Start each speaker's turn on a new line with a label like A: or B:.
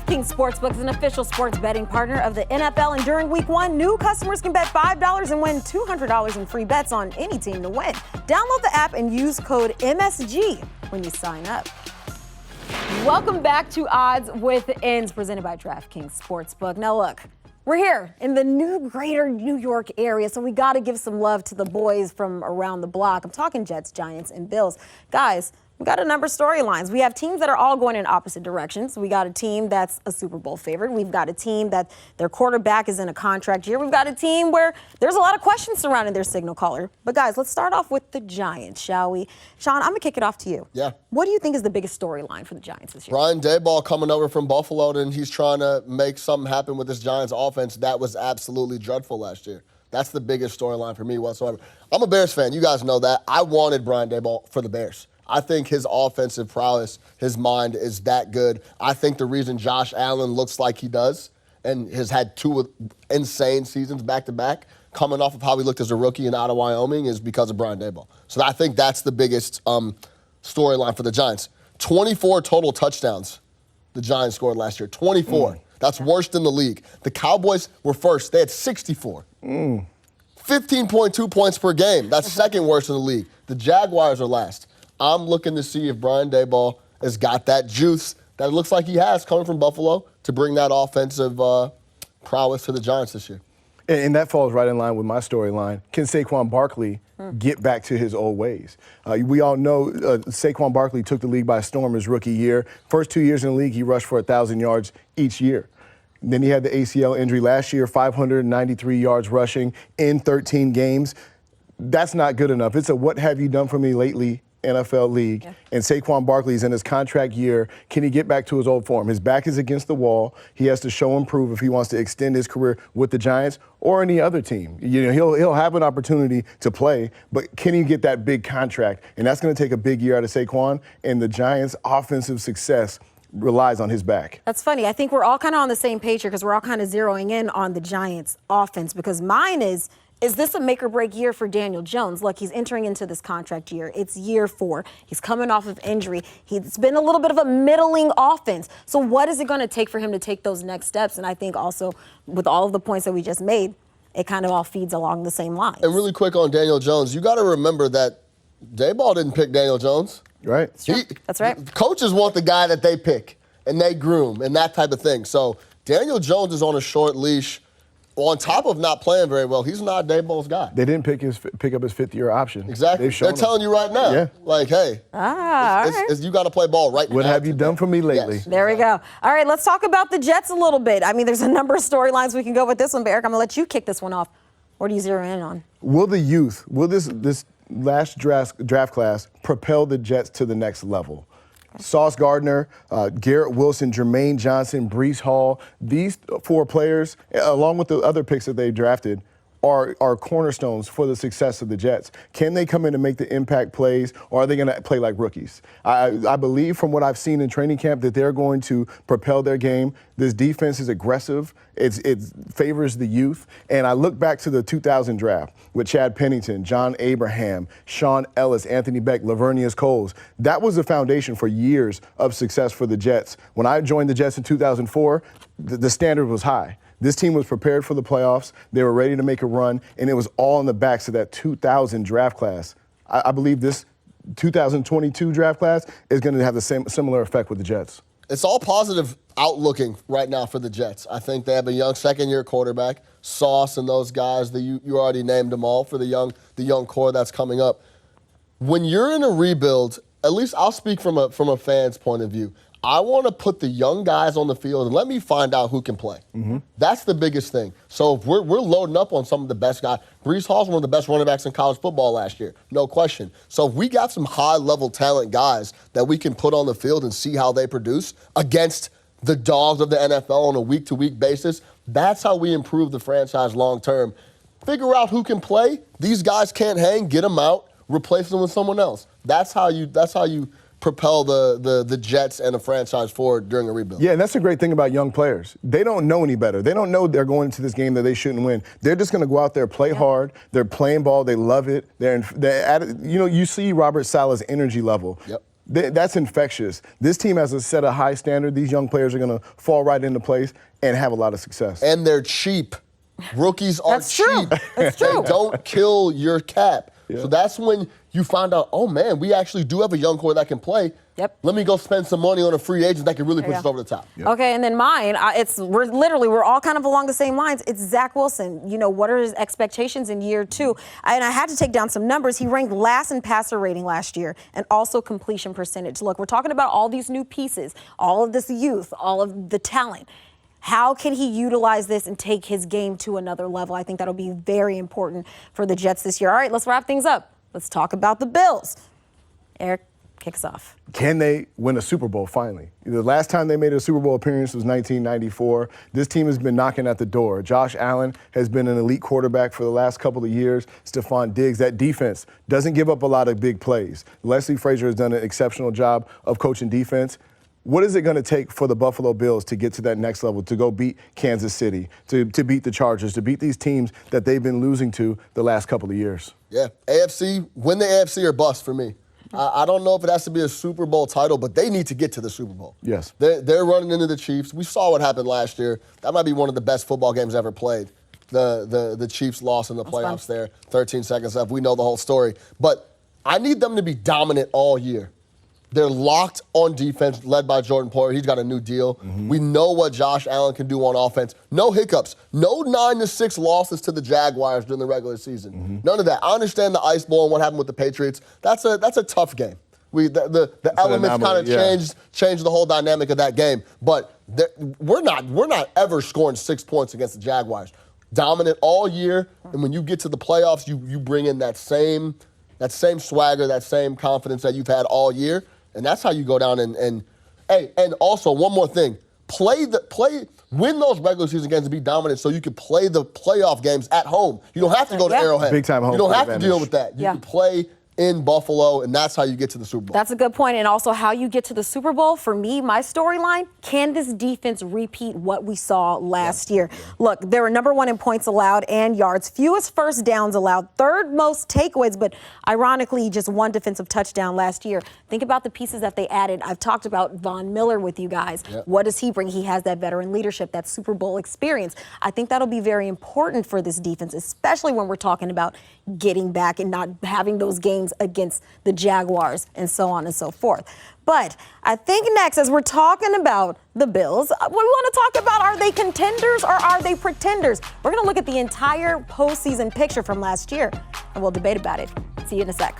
A: DraftKings Sportsbook is an official sports betting partner of the NFL, and during Week 1, new customers can bet $5 and win $200 in free bets on any team to win. Download the app and use code MSG when you sign up. Welcome back to Odds with Ends, presented by DraftKings Sportsbook. Now look, we're here in the new greater New York area, so we got to give some love to the boys from around the block. I'm talking Jets, Giants, and Bills. Guys, we got a number of storylines. We have teams that are all going in opposite directions. We got a team that's a Super Bowl favorite. We've got a team that their quarterback is in a contract year. We've got a team where there's a lot of questions surrounding their signal caller. But guys, let's start off with the Giants, shall we? Sean, I'm going to kick it off to you.
B: Yeah.
A: What do you think is the biggest storyline for the Giants this year?
B: Brian Daboll coming over from Buffalo, and he's trying to make something happen with this Giants offense that was absolutely dreadful last year. That's the biggest storyline for me whatsoever. I'm a Bears fan. You guys know that. I wanted Brian Daboll for the Bears. I think his offensive prowess, his mind is that good. I think the reason Josh Allen looks like he does and has had two insane seasons back-to-back coming off of how he looked as a rookie out of Wyoming is because of Brian Daboll. So I think that's the biggest storyline for the Giants. 24 total touchdowns the Giants scored last year. 24. That's worse than the league. The Cowboys were first. They had 64. 15.2 points per game. That's second worst in the league. The Jaguars are last. I'm looking to see if Brian Daboll has got that juice that it looks like he has coming from Buffalo to bring that offensive prowess to the Giants this year.
C: And that falls right in line with my storyline. Can Saquon Barkley get back to his old ways? We all know Saquon Barkley took the league by storm his rookie year. First 2 years in the league, he rushed for 1,000 yards each year. Then he had the ACL injury last year, 593 yards rushing in 13 games. That's not good enough. It's a what have you done for me lately NFL league, and Saquon Barkley's in his contract year. Can he get back to his old form? His back is against the wall. He has to show and prove if he wants to extend his career with the Giants or any other team. You know, he'll have an opportunity to play, but can he get that big contract? And that's going to take a big year out of Saquon, and the Giants' offensive success relies on his back.
A: That's funny. I think we're all kind of on the same page here because we're all kind of zeroing in on the Giants' offense, because mine is this a make-or-break year for Daniel Jones? Look, he's entering into this contract year. It's year 4. He's coming off of injury. It's been a little bit of a middling offense. So what is it going to take for him to take those next steps? And I think also with all of the points that we just made, it kind of all feeds along the same lines.
B: And really quick on Daniel Jones, you got to remember that Daboll didn't pick Daniel Jones.
C: Right.
A: That's right.
B: Coaches want the guy that they pick and they groom and that type of thing. So Daniel Jones is on a short leash. On top of not playing very well, he's not Daboll's guy.
C: They didn't pick up his fifth-year option.
B: Exactly. They're telling you right now.
C: Yeah.
B: Like, hey, you got to play ball right now.
C: What have you done for me lately?
B: Yes.
A: There we go. All right, let's talk about the Jets a little bit. I mean, there's a number of storylines we can go with this one, but Erik, I'm going to let you kick this one off. What do you zero in on?
C: Will this last draft class propel the Jets to the next level? Sauce Gardner, Garrett Wilson, Jermaine Johnson, Breece Hall, these 4 players, along with the other picks that they drafted, are cornerstones for the success of the Jets. Can they come in and make the impact plays, or are they going to play like rookies? I believe from what I've seen in training camp that they're going to propel their game. This defense is aggressive. It favors the youth. And I look back to the 2000 draft with Chad Pennington, John Abraham, Sean Ellis, Anthony Beck, Lavernius Coles. That was the foundation for years of success for the Jets. When I joined the Jets in 2004, the standard was high. This team was prepared for the playoffs. They were ready to make a run, and it was all in the backs of that 2000 draft class. I believe this 2022 draft class is going to have the similar effect with the Jets.
B: It's all positive outlooking right now for the Jets. I think they have a young second-year quarterback, Sauce and those guys that you already named them all for the young core that's coming up. When you're in a rebuild, at least I'll speak from a fan's point of view. I want to put the young guys on the field and let me find out who can play. That's the biggest thing. So if we're loading up on some of the best guys. Breece Hall's one of the best running backs in college football last year, no question. So if we got some high-level talent guys that we can put on the field and see how they produce against the dogs of the NFL on a week-to-week basis, that's how we improve the franchise long-term. Figure out who can play. These guys can't hang. Get them out. Replace them with someone else. That's how you propel the Jets and the franchise forward during a rebuild.
C: Yeah, and that's the great thing about young players. They don't know any better. They don't know they're going into this game that they shouldn't win. They're just going to go out there, play hard. They're playing ball. They love it. You see Robert Saleh's energy level.
B: Yep.
C: That's infectious. This team has a set a high standard. These young players are going to fall right into place and have a lot of success.
B: And they're cheap. Rookies are
A: That's true.
B: cheap.
A: That's true.
B: They don't kill your cap.
C: Yeah.
B: So that's when you find out, oh man, we actually do have a young core that can play.
A: Yep.
B: Let me go spend some money on a free agent that can really push
A: Yeah.
B: us over the top.
C: Yep.
A: Okay, and then mine, we're all kind of along the same lines. It's Zach Wilson. You know, what are his expectations in year 2? And I had to take down some numbers. He ranked last in passer rating last year and also completion percentage. Look, we're talking about all these new pieces, all of this youth, all of the talent. How can he utilize this and take his game to another level? I think that'll be very important for the Jets this year. All right, let's wrap things up. Let's talk about the Bills. Erik, kick us off.
C: Can they win a Super Bowl finally? The last time they made a Super Bowl appearance was 1994. This team has been knocking at the door. Josh Allen has been an elite quarterback for the last couple of years. Stephon Diggs, that defense doesn't give up a lot of big plays. Leslie Frazier has done an exceptional job of coaching defense. What is it going to take for the Buffalo Bills to get to that next level, to go beat Kansas City, to beat the Chargers, to beat these teams that they've been losing to the last couple of years?
B: Yeah, AFC, win the AFC or bust for me. I don't know if it has to be a Super Bowl title, but they need to get to the Super Bowl.
C: Yes.
B: They're running into the Chiefs. We saw what happened last year. That might be one of the best football games ever played. The Chiefs lost in the playoffs there, 13 seconds left. We know the whole story. But I need them to be dominant all year. They're locked on defense, led by Jordan Poyer. He's got a new deal. Mm-hmm. We know what Josh Allen can do on offense. No hiccups. No 9-6 losses to the Jaguars during the regular season. Mm-hmm. None of that. I understand the Ice Bowl and what happened with the Patriots. That's a tough game. The elements kind of changed the whole dynamic of that game. But we're not ever scoring 6 points against the Jaguars. Dominant all year, and when you get to the playoffs, you bring in that same swagger, that same confidence that you've had all year. And that's how you go down and also one more thing. Win those regular season games and be dominant so you can play the playoff games at home. You don't have to go to Arrowhead.
C: Big time home.
B: You don't have to deal with that. You
A: Yeah.
B: can play in Buffalo, and that's how you get to the Super Bowl.
A: That's a good point. And also how you get to the Super Bowl, for me, my storyline, can this defense repeat what we saw last year? Look, they were number 1 in points allowed and yards, fewest first downs allowed, third most takeaways, but ironically, just 1 defensive touchdown last year. Think about the pieces that they added. I've talked about Von Miller with you guys. Yep. What does he bring? He has that veteran leadership, that Super Bowl experience. I think that'll be very important for this defense, especially when we're talking about getting back and not having those games against the Jaguars and so on and so forth. But I think next, as we're talking about the Bills, we want to talk about, are they contenders or are they pretenders? We're going to look at the entire postseason picture from last year, and we'll debate about it. See you in a sec.